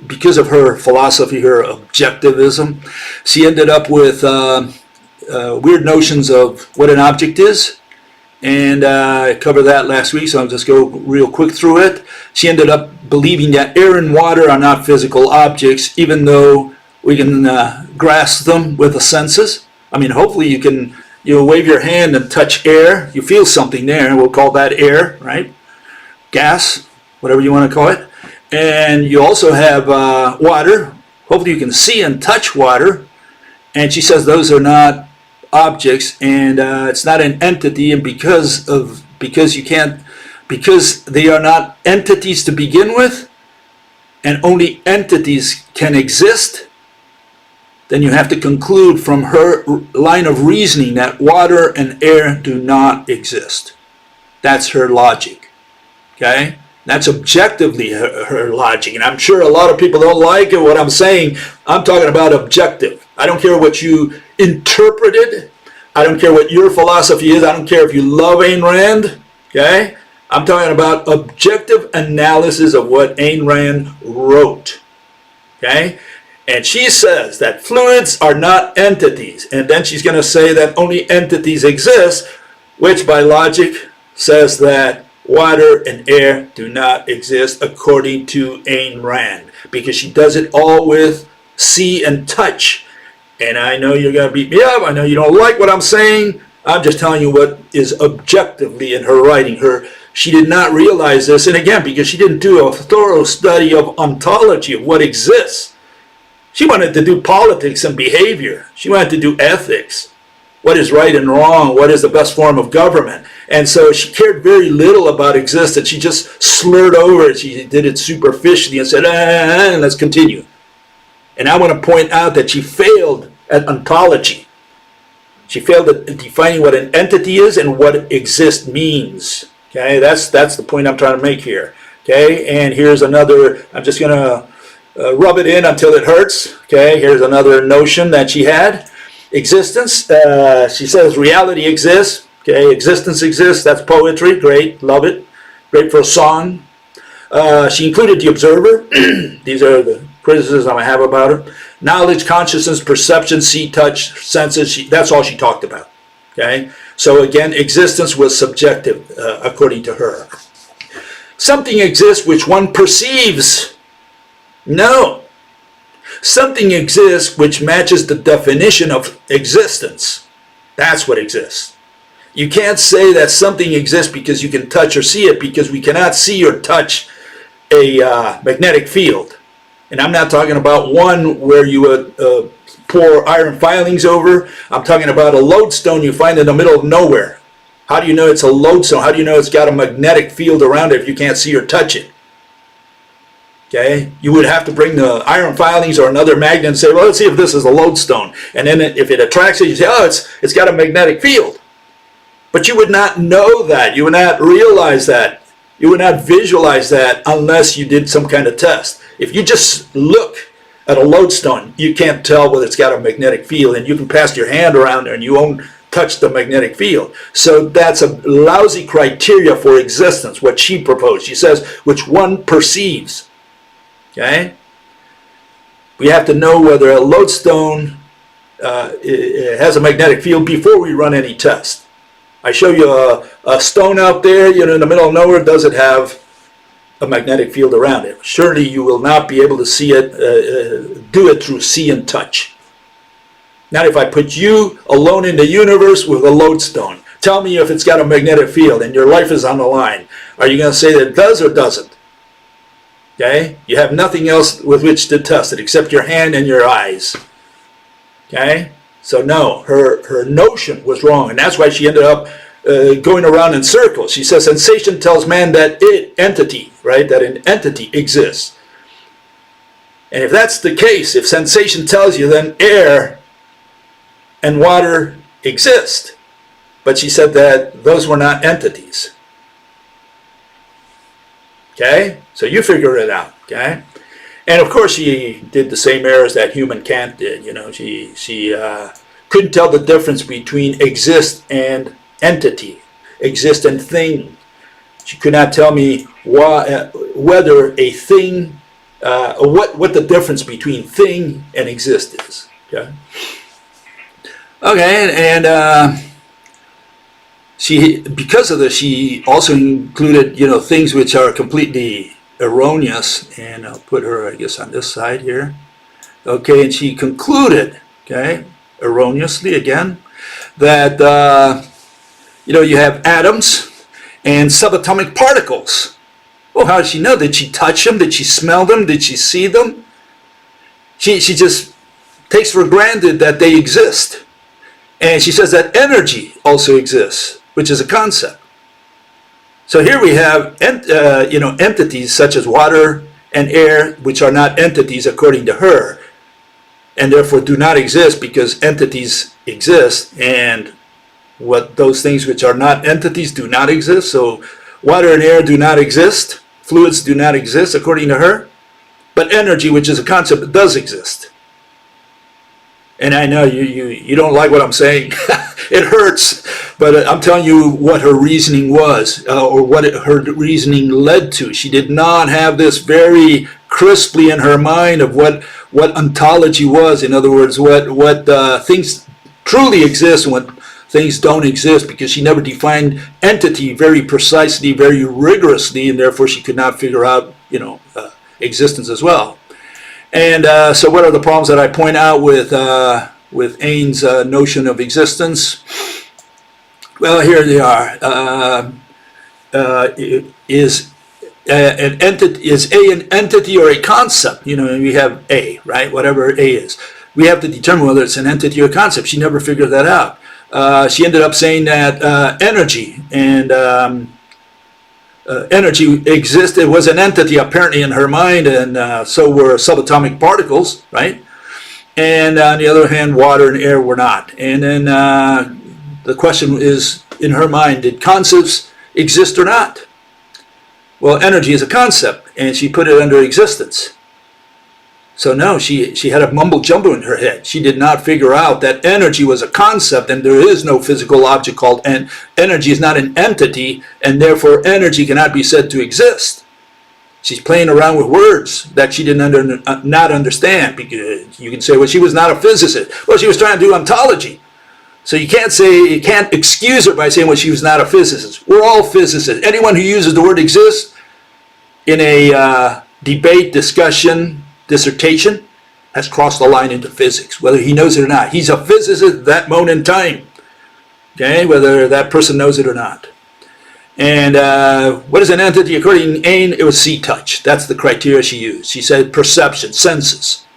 because of her philosophy, her objectivism, she ended up with weird notions of what an object is. And I covered that last week, so I'll just go real quick through it. She ended up believing that air and water are not physical objects, even though we can grasp them with the senses. I mean, hopefully you can wave your hand and touch air. You feel something there. We'll call that air, right? Gas, whatever you want to call it. And you also have water. Hopefully you can see and touch water. And she says those are not objects, and it's not an entity, and because they are not entities to begin with, and only entities can exist, then you have to conclude from her line of reasoning that water and air do not exist. That's her logic. Okay? That's objectively her logic. And I'm sure a lot of people don't like it, what I'm saying. I'm talking about objective. I don't care what you interpreted. I don't care what your philosophy is. I don't care if you love Ayn Rand. Okay? I'm talking about objective analysis of what Ayn Rand wrote. Okay? And she says that fluids are not entities. And then she's going to say that only entities exist, which by logic says that water and air do not exist according to Ayn Rand. Because she does it all with see and touch. And I know you're going to beat me up. I know you don't like what I'm saying. I'm just telling you what is objectively in her writing. She did not realize this. And again, because she didn't do a thorough study of ontology, of what exists. She wanted to do politics and behavior. She wanted to do ethics. What is right and wrong? What is the best form of government? And so she cared very little about existence. She just slurred over it. She did it superficially and said, let's continue. And I want to point out that she failed at ontology. She failed at defining what an entity is and what exist means. Okay, that's the point I'm trying to make here. Okay, and here's another, I'm just going to rub it in until it hurts. Okay, here's another notion that she had. Existence, she says reality exists. Okay, existence exists, that's poetry, great, love it. Great for a song. She included the observer. These are the criticisms I have about her. Knowledge, consciousness, perception, see, touch, senses, that's all she talked about. Okay, so again, existence was subjective according to her. Something exists which one perceives. No. Something exists which matches the definition of existence. That's what exists. You can't say that something exists because you can touch or see it, because we cannot see or touch a magnetic field. And I'm not talking about one where you would pour iron filings over. I'm talking about a lodestone you find in the middle of nowhere. How do you know it's a lodestone? How do you know it's got a magnetic field around it if you can't see or touch it? Okay, you would have to bring the iron filings or another magnet and say, well, let's see if this is a lodestone. And then if it attracts it, you say, oh, it's got a magnetic field. But you would not know that. You would not realize that. You would not visualize that unless you did some kind of test. If you just look at a lodestone, you can't tell whether it's got a magnetic field, and you can pass your hand around there and you won't touch the magnetic field. So that's a lousy criteria for existence, what she proposed. She says, which one perceives. Okay? We have to know whether a lodestone has a magnetic field before we run any test. I show you a stone out there, in the middle of nowhere. Does it have a magnetic field around it? Surely you will not be able to see it, do it through see and touch. Now, if I put you alone in the universe with a lodestone, tell me if it's got a magnetic field and your life is on the line. Are you going to say that it does or doesn't? Okay? You have nothing else with which to test it except your hand and your eyes. Okay? So no, her notion was wrong, and that's why she ended up going around in circles. She says sensation tells man that entity, right, that an entity exists. And if that's the case, if sensation tells you, then air and water exist. But she said that those were not entities. Okay? So you figure it out. Okay? And of course she did the same errors that human Kant did. She couldn't tell the difference between exist and entity, exist and thing. She could not tell me whether a thing what the difference between thing and exist is. Okay. Okay, and she, because of this, she also included, things which are completely erroneous, and I'll put her, I guess, on this side here. Okay, and she concluded, okay, erroneously again, that you have atoms and subatomic particles. Well, how did she know? Did she touch them? Did she smell them? Did she see them? She just takes for granted that they exist. And she says that energy also exists, which is a concept. So here we have entities such as water and air, which are not entities according to her, and therefore do not exist because entities exist, and what those things which are not entities do not exist. So water and air do not exist, fluids do not exist according to her, but energy, which is a concept, does exist. And I know you don't like what I'm saying. It hurts, but I'm telling you what her reasoning was, or what her reasoning led to. She did not have this very crisply in her mind of what ontology was. In other words, what things truly exist and what things don't exist, because she never defined entity very precisely, very rigorously, and therefore she could not figure out, existence as well. And so what are the problems that I point out with Ayn's notion of existence? Well, here they are. Is an entity or a concept? We have A, right? Whatever A is. We have to determine whether it's an entity or a concept. She never figured that out. She ended up saying that energy and energy existed, was an entity apparently in her mind, and so were subatomic particles, right? And on the other hand, water and air were not. And then the question is, in her mind, did concepts exist or not? Well, energy is a concept, and she put it under existence. So no, she had a mumble jumble in her head. She did not figure out that energy was a concept, and there is no physical object called energy is not an entity, and therefore energy cannot be said to exist. She's playing around with words that she did not understand, because you can say, well, she was not a physicist. Well, she was trying to do ontology. So you can't excuse her by saying, well, she was not a physicist. We're all physicists. Anyone who uses the word exist in a debate, discussion, dissertation has crossed the line into physics, whether he knows it or not. He's a physicist at that moment in time, okay, whether that person knows it or not. And what is an entity? According to Ayn, it was see, touch. That's the criteria she used. She said perception, senses.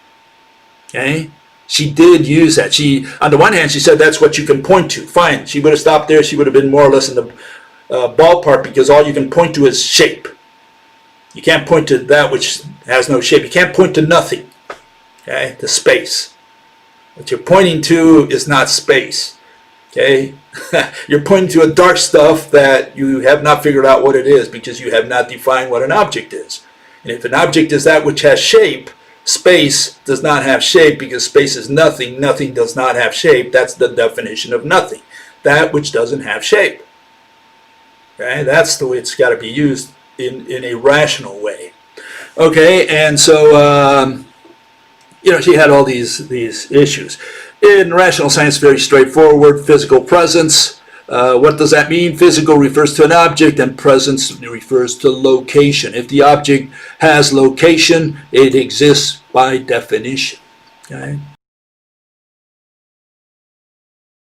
Okay? She did use that. On the one hand, she said that's what you can point to. Fine. She would have stopped there. She would have been more or less in the ballpark, because all you can point to is shape. You can't point to that which has no shape. You can't point to nothing. Okay? To space. What you're pointing to is not space. Okay? You're pointing to a dark stuff that you have not figured out what it is, because you have not defined what an object is. And if an object is that which has shape, space does not have shape, because space is nothing. Nothing does not have shape. That's the definition of nothing. That which doesn't have shape. Okay? That's the way it's got to be used in a rational way. Okay, and so she had all these issues. In rational science, very straightforward. Physical presence. What does that mean? Physical refers to an object, and presence refers to location. If the object has location, it exists by definition. Okay?